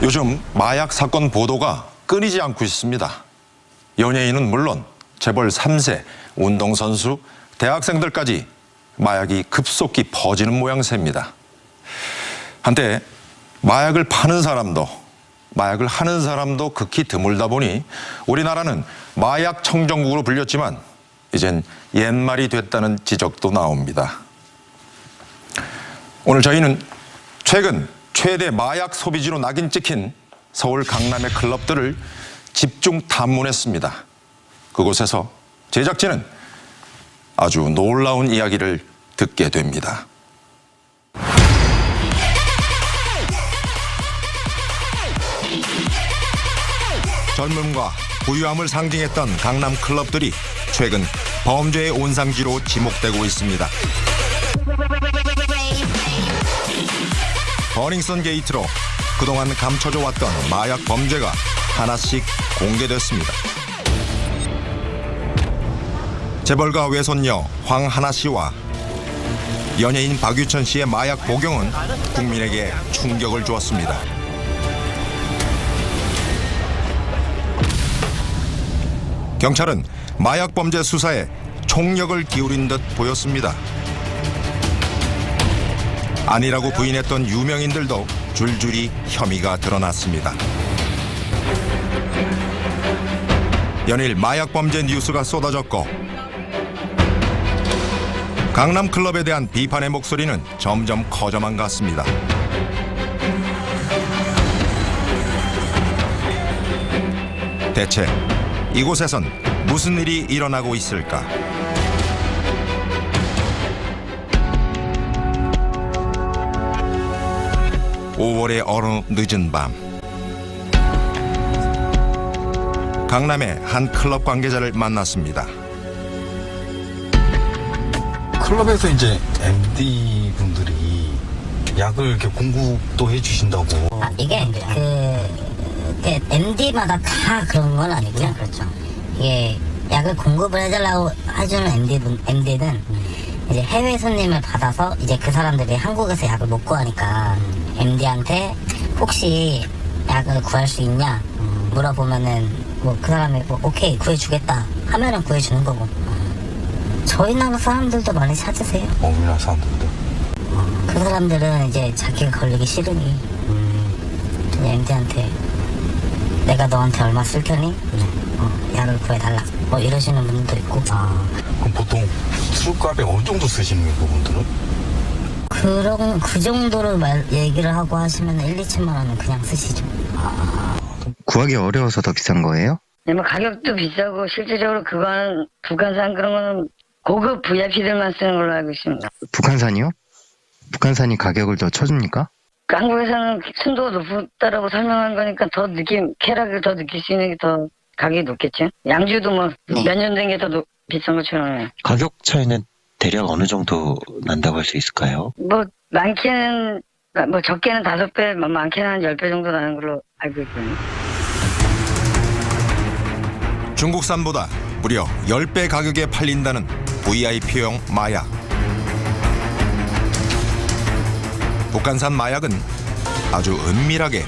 요즘 마약 사건 보도가 끊이지 않고 있습니다. 연예인은 물론 재벌 3세, 운동선수, 대학생들까지 마약이 급속히 퍼지는 모양새입니다. 한때 마약을 파는 사람도 마약을 하는 사람도 극히 드물다 보니 우리나라는 마약 청정국으로 불렸지만 이젠 옛말이 됐다는 지적도 나옵니다. 오늘 저희는 최근 최대 마약 소비지로 낙인 찍힌 서울 강남의 클럽들을 집중 탐문했습니다. 그곳에서 제작진은 아주 놀라운 이야기를 듣게 됩니다. 젊음과 부유함을 상징했던 강남 클럽들이 최근 범죄의 온상지로 지목되고 있습니다. 버닝썬 게이트로 그동안 감춰져 왔던 마약 범죄가 하나씩 공개됐습니다. 재벌가 외손녀 황하나 씨와 연예인 박유천 씨의 마약 복용은 국민에게 충격을 주었습니다. 경찰은 마약 범죄 수사에 총력을 기울인 듯 보였습니다. 아니라고 부인했던 유명인들도 줄줄이 혐의가 드러났습니다. 연일 마약 범죄 뉴스가 쏟아졌고 강남 클럽에 대한 비판의 목소리는 점점 커져만 갔습니다. 대체 이곳에선 무슨 일이 일어나고 있을까? (5월의) 어느 늦은 밤 강남의 한 클럽 관계자를 만났습니다. 클럽에서 이제 MD 분들이 약을 이렇게 공급도 해주신다고. 이게 MD마다 다 그런 건 아니고요. 그렇죠. 이게 약을 공급을 해달라고 해주는 MD는 이제 해외 손님을 받아서 이제 그 사람들이 한국에서 약을 못 구하니까 MD한테 혹시 약을 구할 수 있냐 물어보면은 뭐 그 사람이 뭐 오케이 구해주겠다 하면은 구해주는 거고. 저희 나라 사람들도 많이 찾으세요. 우리나라 사람들도. 그 사람들은 이제 자기가 걸리기 싫으니 MD한테 내가 너한테 얼마 쓸 테니 약을 구해달라 뭐 이러시는 분도 있고. 그럼 보통 술값에 어느 정도 쓰시는 거예요, 그분들은? 그 정도로 얘기를 하고 하시면 1, 2천만 원은 그냥 쓰시죠. 구하기 어려워서 더 비싼 거예요? 네, 뭐 가격도 비싸고 실질적으로 그거는 북한산 그런 거는 고급 VIP들만 쓰는 걸로 알고 있습니다. 북한산이요? 북한산이 가격을 더 쳐줍니까? 한국에서는 순도가 높다라고 설명한 거니까 더 쾌락을 더 느낄 수 있는 게 더 가격이 높겠죠. 양주도 뭐 몇 년 된 게 더 비싼 것처럼. 가격 차이는 대략 어느 정도 난다고 할 수 있을까요? 뭐 많게는 뭐 적게는 5배, 많게는 한 10배 정도 나는 걸로 알고 있거든요. 중국산보다 무려 10배 가격에 팔린다는 VIP용 마약. 북한산 마약은 아주 은밀하게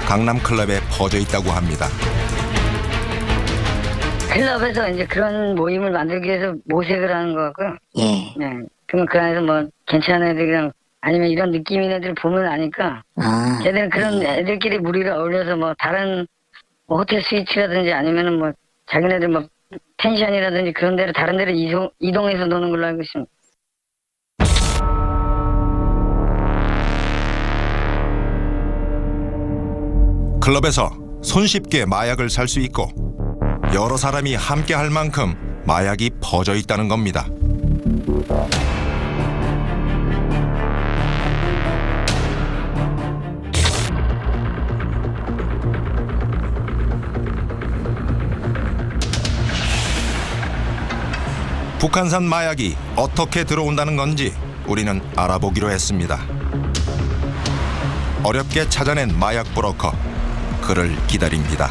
강남 클럽에 퍼져 있다고 합니다. 클럽에서 이제 그런 모임을 만들기 위해서 모색을 하는 거 같고요. 예. 네. 그러면 그 안에서 뭐 괜찮은 애들이랑 아니면 이런 느낌 있는 애들 보면 아니까 걔들은 그런 애들끼리 무리를 어울려서 뭐 다른 뭐 호텔 스위치라든지 아니면은 뭐 자기네들 뭐 펜션이라든지 그런 데를 다른 데를 이동해서 노는 걸로 알고 있습니다. 클럽에서 손쉽게 마약을 살 수 있고 여러 사람이 함께 할 만큼 마약이 퍼져 있다는 겁니다. 북한산 마약이 어떻게 들어온다는 건지 우리는 알아보기로 했습니다. 어렵게 찾아낸 마약 브로커, 그를 기다립니다.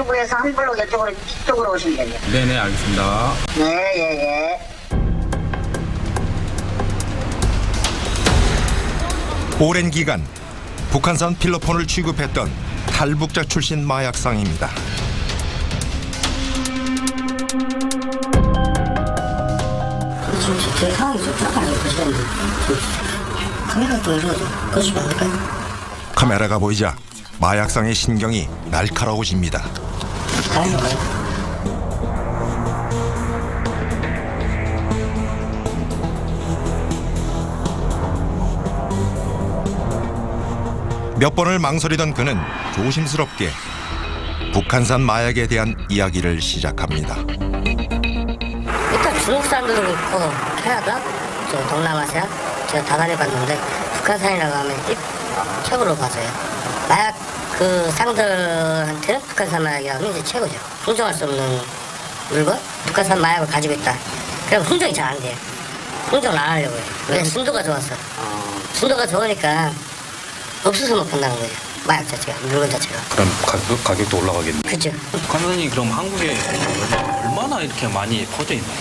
유튜브에서 한 블록 이쪽으로 오시면 됩니다. 네네, 알겠습니다. 네, 예. 오랜 기간 북한산 필로폰을 취급했던 탈북자 출신 마약상입니다. 지금 제 상황이 좀 불안하게 보시는데 카메라 좀 이러죠. 꺼주시면 안 될까요? 카메라가 보이자 마약상의 신경이 날카로워집니다. 가는 거예요? 몇 번을 망설이던 그는 조심스럽게 북한산 마약에 대한 이야기를 시작합니다. 일단 중국 사람들도 있고 캐나다, 저 동남아시아 제가 다 다녀봤는데 북한산이라고 하면 최고로 봐줘요. 마약 그 쌍들한테는 북한산 마약이라고 하면 이제 최고죠. 흥정할 수 없는 물건? 북한산 마약을 가지고 있다. 그럼 흥정이 잘 안 돼요. 흥정을 안 하려고 해요. 왜? 순도가 좋았어. 순도가 좋으니까 없어서 못 판다는 거죠. 마약 자체가, 물건 자체가. 그럼 가격도 올라가겠네. 그죠. 북한산이 그럼 한국에 얼마나 이렇게 많이 퍼져 있나요?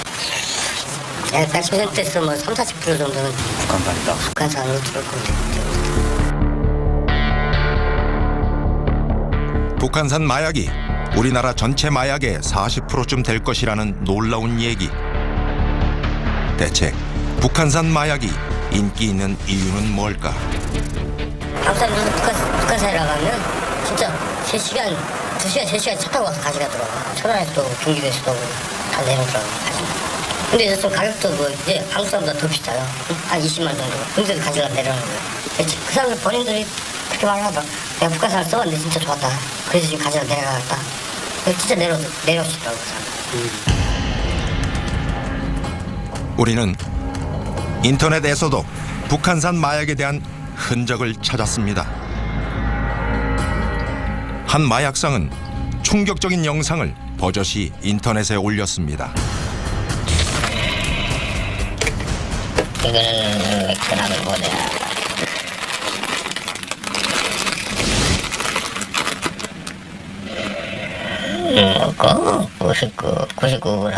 80%에서 뭐 30, 40% 정도는 북한산이다. 북한산으로 들어올 겁니다. 북한산 마약이 우리나라 전체 마약의 40%쯤 될 것이라는 놀라운 얘기. 대체 북한산 마약이 인기 있는 이유는 뭘까? 한국 사람들도 북한산이라고 하면 진짜 3시간, 2시간, 3시간 차 타고 와서 가져가더라고요. 천안에서도 경기도에서도 다 내놓더라고요. 근데 이제 좀 가격도 뭐 이제 한국 사람보다 더 비싸요. 한 20만 정도. 근데도 가져가 내려오는 거예요. 그 사람들 본인들이 그렇게 말을 하더라고. 내가 북한산을 써봤는데 진짜 좋았다. 그래서 지금 가져가 내려가겠다. 진짜 내려오시더라고요. 우리는 인터넷에서도 북한산 마약에 대한 흔적을 찾았습니다. 한 마약상은 충격적인 영상을 버젓이 인터넷에 올렸습니다. 이거는 맥주나물 보자. 먹고 99g.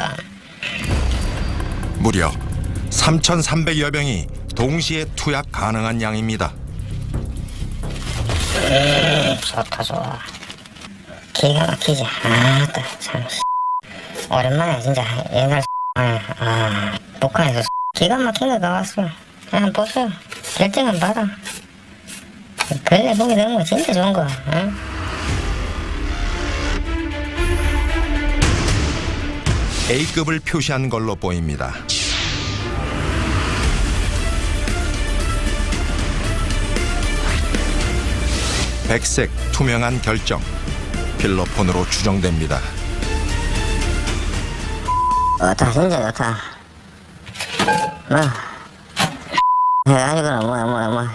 무려 3,300여 병이 동시에 투약 가능한 양입니다. 좋다 좋아. 기가 막히지. 아따 참. 오랜만에 진짜 옛날 북한에서 기가 막힌 거 나왔어요. 한번 보세요. 결정 한번 받아. 근래 보기 너무 진짜 좋은 거. A급을 표시한 걸로 보입니다. 백색 투명한 결정, 필로폰으로 추정됩니다. 좋다 진짜 좋다. 해가지고는 뭐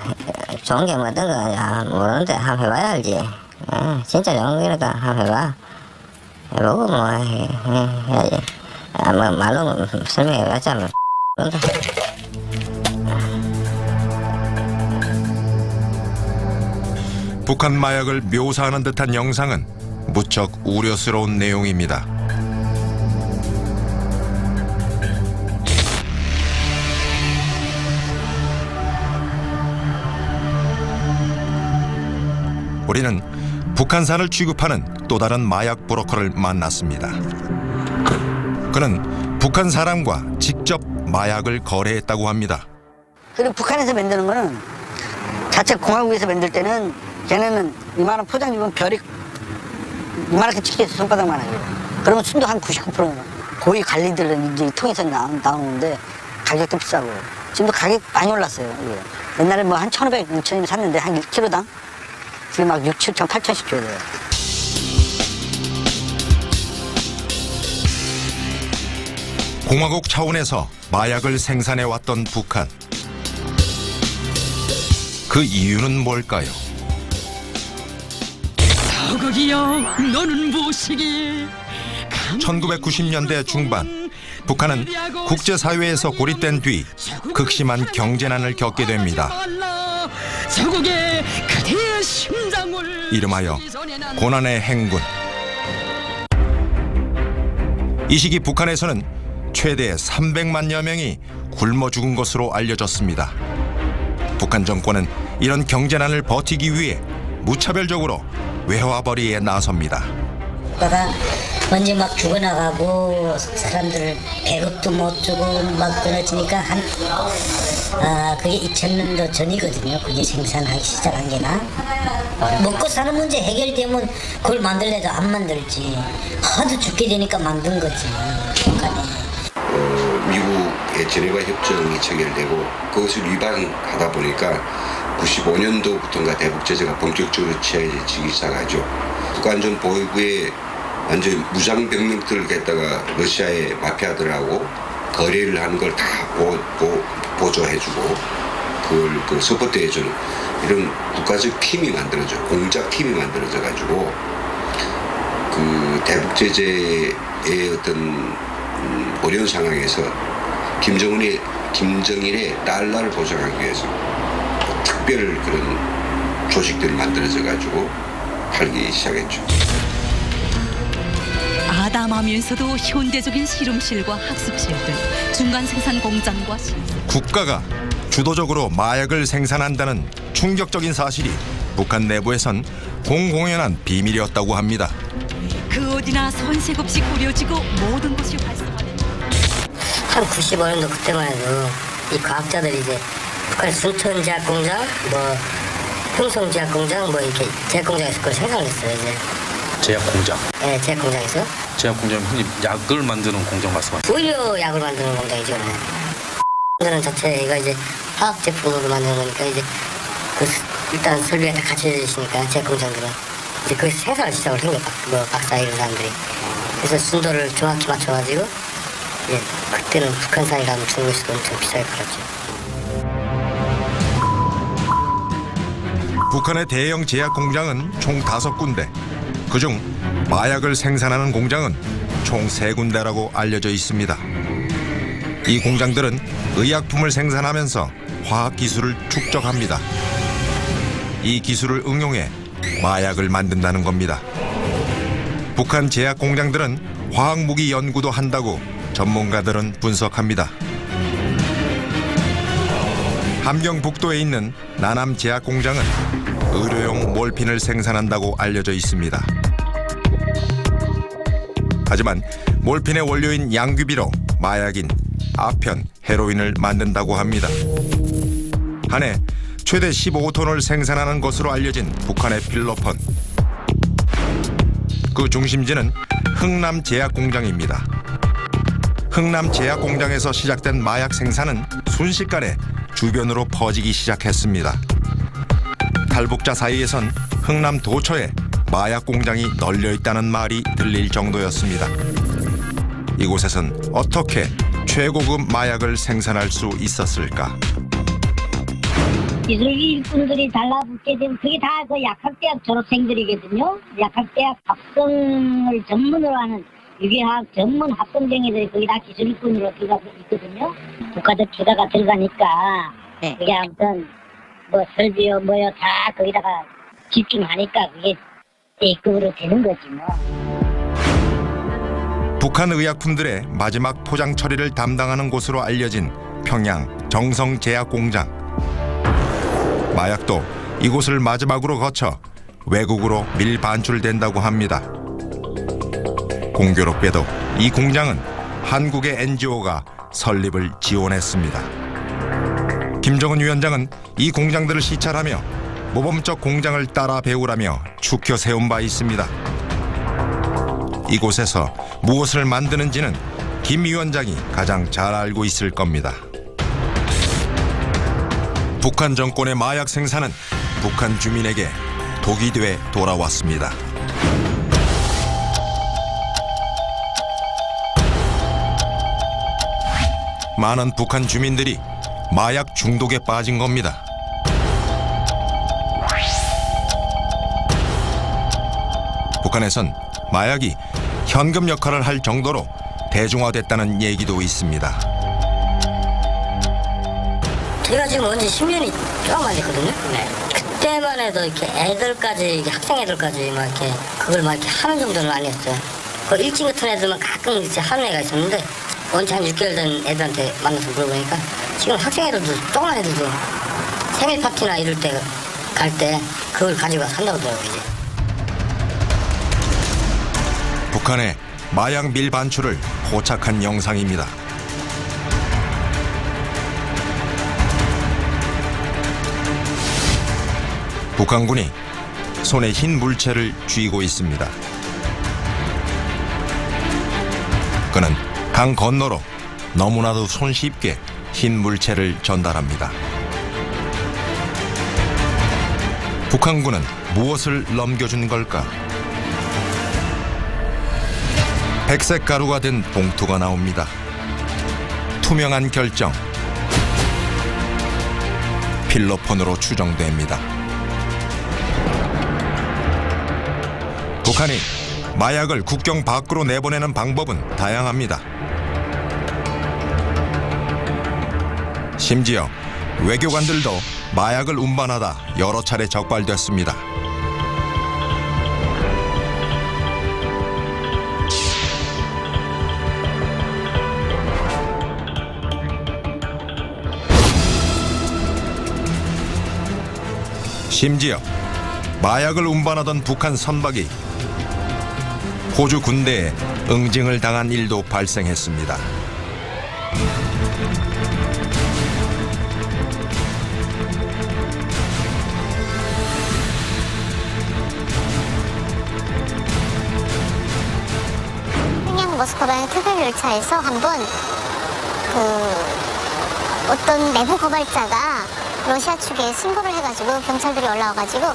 좋은 게 뭐든 거야 모르는데 한번 해봐야 알지. 진짜 좋은 거니까 한번 해봐. 해보고 뭐 해야지. 뭐 말로 설명해봤자 뭐 그런다. 북한 마약을 묘사하는 듯한 영상은 무척 우려스러운 내용입니다. 우리는 북한산을 취급하는 또 다른 마약 브로커를 만났습니다. 그는 북한 사람과 직접 마약을 거래했다고 합니다. 그리고 북한에서 만드는 거는 자체 공화국에서 만들 때는 걔네는 이만한 포장 주면 별이 이만하게 찍혀서 손바닥만 하죠. 그러면 순도 한 99%는 고위 관리들은 이제 통해서 나오는데 가격도 비싸고 지금도 가격 많이 올랐어요. 이게. 옛날에 뭐 한 1,500, 2,000원이면 샀는데 한 1kg당 지금 막 6, 7천, 8천씩 줘야 돼요. 공화국 차원에서 마약을 생산해왔던 북한. 그 이유는 뭘까요? 거기여 너는 무엇이기 1990년대 중반 북한은 국제사회에서 고립된 뒤 극심한 경제난을 겪게 됩니다. 저국의 그대의 심장을 이름하여 고난의 행군. 이 시기 북한에서는 최대 300만여 명이 굶어 죽은 것으로 알려졌습니다. 북한 정권은 이런 경제난을 버티기 위해 무차별적으로 외화벌이에 나섭니다. 국가가 먼저 막 죽어나가고 사람들 배급도 못 주고 막 끊어지니까 그게 2000년도 전이거든요. 그게 생산하기 시작한 게나 먹고 사는 문제 해결되면 그걸 만들래도 안 만들지. 하도 죽게 되니까 만든 거지. 북한이. 미국의 제네바 협정이 체결되고 그것을 위반하다 보니까 95년도부터인가 대북 제재가 본격적으로 취해지기 시작하죠. 북한전 보위부에 완전 무장 병력들을 갖다가 러시아의 마피아들하고 거래를 하는 걸 다 보조해주고 그걸 서포트해주는 이런 국가적 팀이 만들어져, 공작 팀이 만들어져 가지고 그 대북 제재의 어떤 어려운 상황에서 김정일의 달러를 보장하기 위해서 특별 그런 조직들이 만들어져 가지고 팔기 시작했죠. 아담하면서도 현대적인 실험실과 학습실들, 중간 생산 공장과 시설. 국가가 주도적으로 마약을 생산한다는 충격적인 사실이 북한 내부에선 공공연한 비밀이었다고 합니다. 그 어디나 손색 없이 꾸려지고 모든 것이 활성화된. 한 95년도 그때만 해도 이 과학자들이 이제 북한 순천제약공장, 흥성제약공장, 이렇게 제약공장에서 그걸 생산을 했어요, 이제. 제약 공장. 네, 제약공장에서. 제약 공장 흔히 약을 만드는 공장 말씀하시죠? 의료 약을 만드는 공장이죠. 만드는 자체가 이제 화학 제품으로 만드는 거니까 이제 일단 설비가 다 갖춰져 있으니까 제약공장들은 이제 거기서 생산을 시작을 한 거예요. 박사 이런 사람들이. 그래서 순도를 정확히 맞춰가지고 그때는 북한산이라면 중국에서도 엄청 비싸게 팔았죠. 북한의 대형 제약 공장은 총 5군데. 그중 마약을 생산하는 공장은 총 3군데라고 알려져 있습니다. 이 공장들은 의약품을 생산하면서 화학 기술을 축적합니다. 이 기술을 응용해 마약을 만든다는 겁니다. 북한 제약 공장들은 화학 무기 연구도 한다고 전문가들은 분석합니다. 함경북도에 있는 나남 제약 공장은 의료용 몰핀을 생산한다고 알려져 있습니다. 하지만 몰핀의 원료인 양귀비로 마약인 아편, 헤로인을 만든다고 합니다. 한 해 최대 15톤을 생산하는 것으로 알려진 북한의 필로폰. 그 중심지는 흥남 제약 공장입니다. 흥남 제약 공장에서 시작된 마약 생산은 순식간에 주변으로 퍼지기 시작했습니다. 탈북자 사이에선 흥남 도처에 마약 공장이 널려 있다는 말이 들릴 정도였습니다. 이곳에선 어떻게 최고급 마약을 생산할 수 있었을까? 기술기 일꾼들이 달라붙게 되면 그게 다 그 약학대학 졸업생들이거든요. 약학대학 학성을 전문으로 하는 유기화학 전문 학부생들이 거기 다 기술 일꾼으로 들어가고 있거든요. 국가적 투자가 들어가니까 그게 아무튼 설비요 다 거기다가 집중하니까 그게 A급으로 되는 거지 뭐. 북한 의약품들의 마지막 포장 처리를 담당하는 곳으로 알려진 평양 정성 제약 공장. 마약도 이곳을 마지막으로 거쳐 외국으로 밀반출된다고 합니다. 공교롭게도 이 공장은 한국의 NGO가 설립을 지원했습니다. 김정은 위원장은 이 공장들을 시찰하며 모범적 공장을 따라 배우라며 추켜 세운 바 있습니다. 이곳에서 무엇을 만드는지는 김 위원장이 가장 잘 알고 있을 겁니다. 북한 정권의 마약 생산은 북한 주민에게 독이 돼 돌아왔습니다. 많은 북한 주민들이 마약 중독에 빠진 겁니다. 북한에선 마약이 현금 역할을 할 정도로 대중화됐다는 얘기도 있습니다. 제가 지금 언제 10년이 조금 안 됐거든요. 그때만 해도 이렇게 애들까지, 학생 애들까지 막 이렇게 그걸 막 이렇게 하는 정도는 아니었어요. 그 일진 같은 애들만 가끔 이제 하는 애가 있었는데 원체 한 6개월 된 애들한테 만나서 물어보니까 지금 학생 애들도 조그만 애들도 생일 파티나 이럴 때 갈 때 그걸 가지고 산다고 하더라고요. 이제. 북한의 마약 밀반출을 포착한 영상입니다. 북한군이 손에 흰 물체를 쥐고 있습니다. 그는 강 건너로 너무나도 손쉽게 흰 물체를 전달합니다. 북한군은 무엇을 넘겨준 걸까? 백색 가루가 든 봉투가 나옵니다. 투명한 결정. 필로폰으로 추정됩니다. 북한이 마약을 국경 밖으로 내보내는 방법은 다양합니다. 심지어 외교관들도 마약을 운반하다 여러 차례 적발됐습니다. 심지어 마약을 운반하던 북한 선박이 호주 군대에 응징을 당한 일도 발생했습니다. 평양 모스크바행 특별 열차에서 한번 어떤 내부 고발자가 러시아 측에 신고를 해가지고 경찰들이 올라와가지고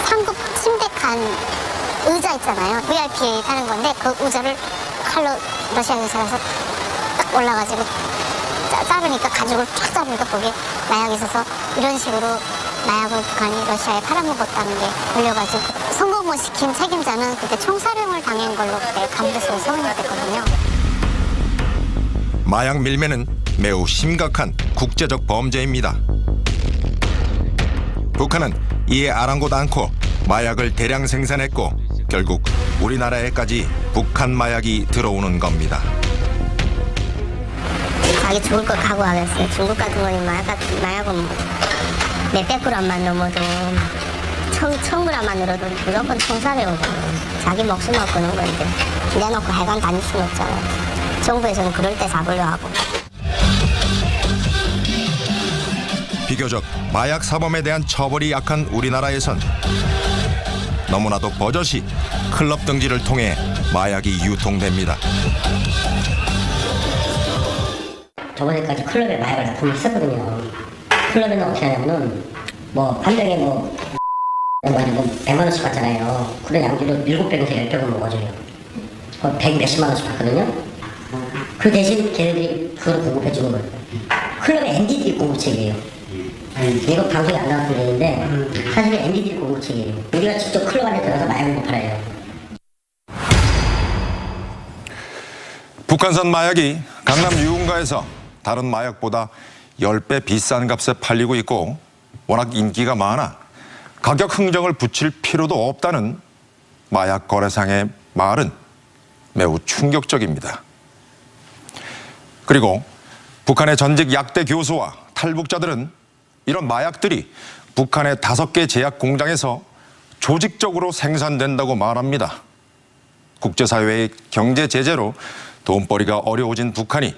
상급 침대 칸 의자 있잖아요. VIP 타는 건데 그 의자를 칼로 러시아 경찰에서 딱 올라가지고 자르니까 가죽을 쫙 자르니까 거기에 마약이 있어서 이런 식으로 마약을 북한이 러시아에 팔아먹었다는 게 걸려가지고 성공 못 시킨 책임자는 그때 총사령을 당한 걸로 그때 감옥에서 소문이 됐거든요. 마약 밀매는 매우 심각한 국제적 범죄입니다. 북한은 이에 아랑곳 않고 마약을 대량 생산했고 결국 우리나라에까지 북한 마약이 들어오는 겁니다. 자기 죽을 것 각오하겠어요. 중국 같은 거는 마약은 몇백 그램만 넘어도 1000g만 늘어도 무조건 총살해오고 자기 목숨 얻고는 건데 내놓고 해관 다닐 수는 없잖아요. 정부에서는 그럴 때 잡으려 하고. 비교적 마약 사범에 대한 처벌이 약한 우리나라에선 너무나도 버젓이 클럽 등지를 통해 마약이 유통됩니다. 저번에까지 클럽에 마약을 납품을 했었거든요. 클럽에는 어떻게 하냐면은 한 병에 100만 원씩 받잖아요. 그런 양주로 7병에서 10병을 먹어줘요. 100 몇십만 원씩 받거든요. 그 대신 걔네들이 그걸 공급해주는 거예요. 클럽에 MD들이 공급책이에요. 이거 방송에 안 나왔던 얘기인데 사실 MD들이 공급책이에요. 우리가 직접 클럽 안에 들어가서 마약을 못 팔아요. 북한산 마약이 강남 유흥가에서 다른 마약보다 10배 비싼 값에 팔리고 있고 워낙 인기가 많아 가격 흥정을 붙일 필요도 없다는 마약 거래상의 말은 매우 충격적입니다. 그리고 북한의 전직 약대 교수와 탈북자들은 이런 마약들이 북한의 5개 제약 공장에서 조직적으로 생산된다고 말합니다. 국제사회의 경제 제재로 돈벌이가 어려워진 북한이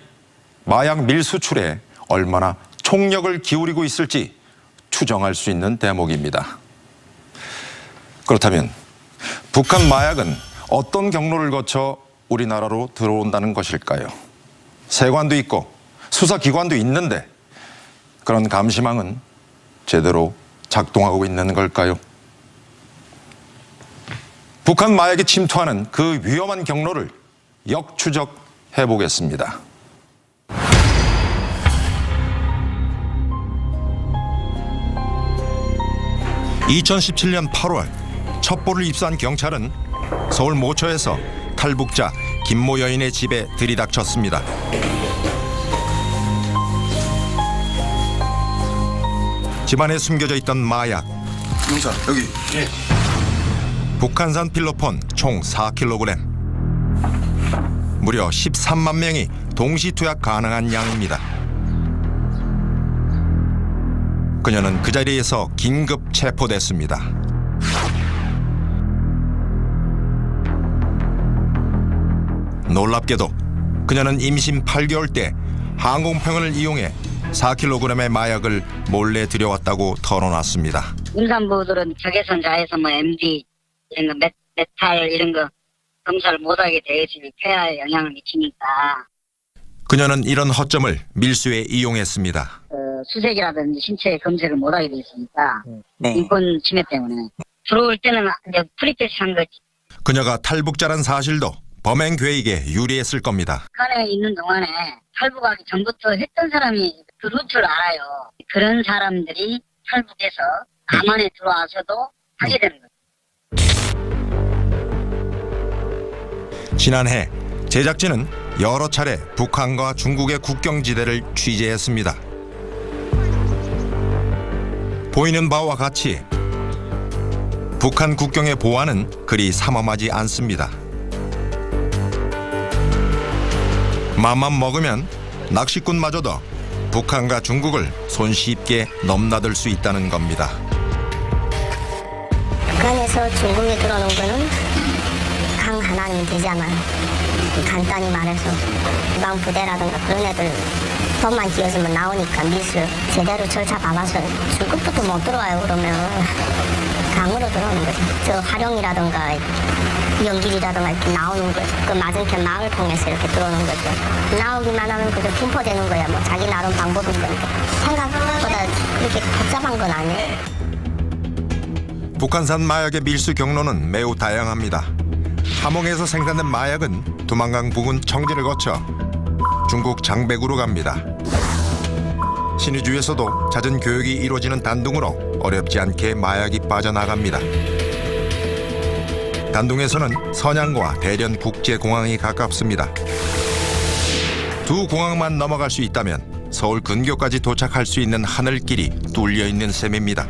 마약 밀수출에 얼마나 총력을 기울이고 있을지 추정할 수 있는 대목입니다. 그렇다면 북한 마약은 어떤 경로를 거쳐 우리나라로 들어온다는 것일까요? 세관도 있고 수사기관도 있는데 그런 감시망은 제대로 작동하고 있는 걸까요? 북한 마약이 침투하는 그 위험한 경로를 역추적해 보겠습니다. 2017년 8월 첩보를 입수한 경찰은 서울 모처에서 탈북자 김모 여인의 집에 들이닥쳤습니다. 집안에 숨겨져 있던 마약. 용사 여기. 북한산 필로폰 총 4kg. 무려 13만 명이 동시 투약 가능한 양입니다. 그녀는 그 자리에서 긴급 체포됐습니다. 놀랍게도 그녀는 임신 8개월 때 항공편을 이용해 4kg의 마약을 몰래 들여왔다고 털어놨습니다. 임산부들은 적외선 자외선 뭐 MD 이런 거 메탈 이런 거 검사를 못하게 되어 있으니 폐하에 영향을 미치니까 그녀는 이런 허점을 밀수에 이용했습니다. 수색이라든지 신체 검색을 못하게 되어 있으니까 네. 인권 침해 때문에 들어올 때는 이제 프리패스한 거지. 그녀가 탈북자란 사실도 범행 계획에 유리했을 겁니다. 북한에 있는 동안에 탈북하기 전부터 했던 사람이 그 루트를 알아요. 그런 사람들이 탈북해서 남한에 들어와서도 하게 되는 거죠. 지난해 제작진은 여러 차례 북한과 중국의 국경지대를 취재했습니다. 보이는 바와 같이 북한 국경의 보안은 그리 삼엄하지 않습니다. 맘만 먹으면 낚시꾼마저도 북한과 중국을 손쉽게 넘나들 수 있다는 겁니다. 북한에서 중국에 들어오는 거는 강 하나면 되잖아요. 간단히 말해서 지방부대라든가 그런 애들 돈만 끼워주면 나오니까 미술 제대로 절차 밟아서 중국부터 못 들어와요. 그러면 강으로 들어오는 거죠. 저 화룡이라든가 연길이라든가 이렇게 나오는 거죠. 그 맞은편 마을 통해서 이렇게 들어오는 거죠. 나오기만 하면 그저 분포되는 거야. 뭐 자기 나름 방법인 거니까. 생각보다 그렇게 복잡한 건 아니에요. 북한산 마약의 밀수 경로는 매우 다양합니다. 함흥에서 생산된 마약은 두만강 부근 청지를 거쳐 중국 장백으로 갑니다. 신의주에서도 잦은 교육이 이루어지는 단둥으로 어렵지 않게 마약이 빠져나갑니다. 단둥에서는 선양과 대련 국제공항이 가깝습니다. 두 공항만 넘어갈 수 있다면 서울 근교까지 도착할 수 있는 하늘길이 뚫려 있는 셈입니다.